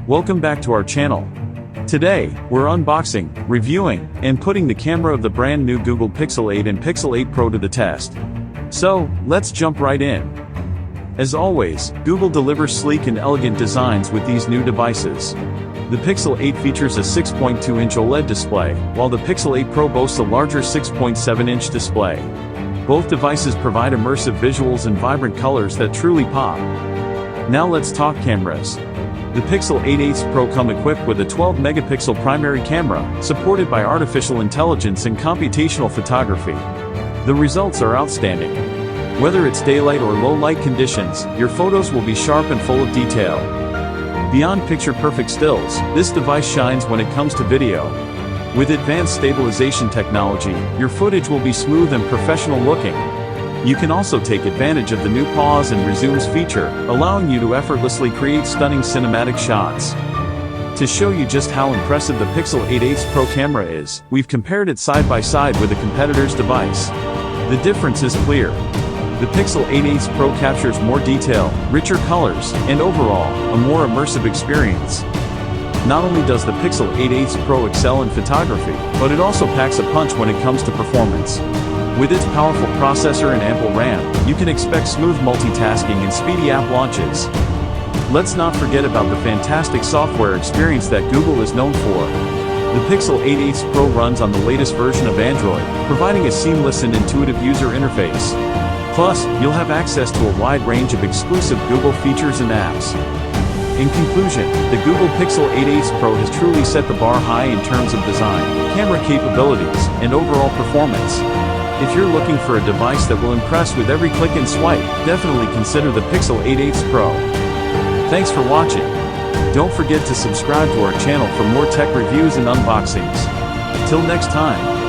Welcome back to our channel. Today, we're unboxing, reviewing, and putting the camera of the brand new Google Pixel 8 and Pixel 8 Pro to the test. So, let's jump right in. As always, Google delivers sleek and elegant designs with these new devices. The Pixel 8 features a 6.2-inch OLED display, while the Pixel 8 Pro boasts a larger 6.7-inch display. Both devices provide immersive visuals and vibrant colors that truly pop. Now let's talk cameras. The Pixel 8 Pro come equipped with a 12-megapixel primary camera, supported by artificial intelligence and computational photography. The results are outstanding. Whether it's daylight or low-light conditions, your photos will be sharp and full of detail. Beyond picture-perfect stills, this device shines when it comes to video. With advanced stabilization technology, your footage will be smooth and professional-looking. You can also take advantage of the new pause and resumes feature, allowing you to effortlessly create stunning cinematic shots. To show you just how impressive the Pixel 8 Pro camera is, we've compared it side by side with a competitor's device. The difference is clear. The Pixel 8 Pro captures more detail, richer colors, and overall, a more immersive experience. Not only does the Pixel 8 Pro excel in photography, but it also packs a punch when it comes to performance. With its powerful processor and ample RAM, you can expect smooth multitasking and speedy app launches. Let's not forget about the fantastic software experience that Google is known for. The Pixel 8 Pro runs on the latest version of Android, providing a seamless and intuitive user interface. Plus, you'll have access to a wide range of exclusive Google features and apps. In conclusion, the Google Pixel 8 Pro has truly set the bar high in terms of design, camera capabilities, and overall performance. If you're looking for a device that will impress with every click and swipe, definitely consider the Pixel 8 Pro. Thanks for watching. Don't forget to subscribe to our channel for more tech reviews and unboxings. Till next time.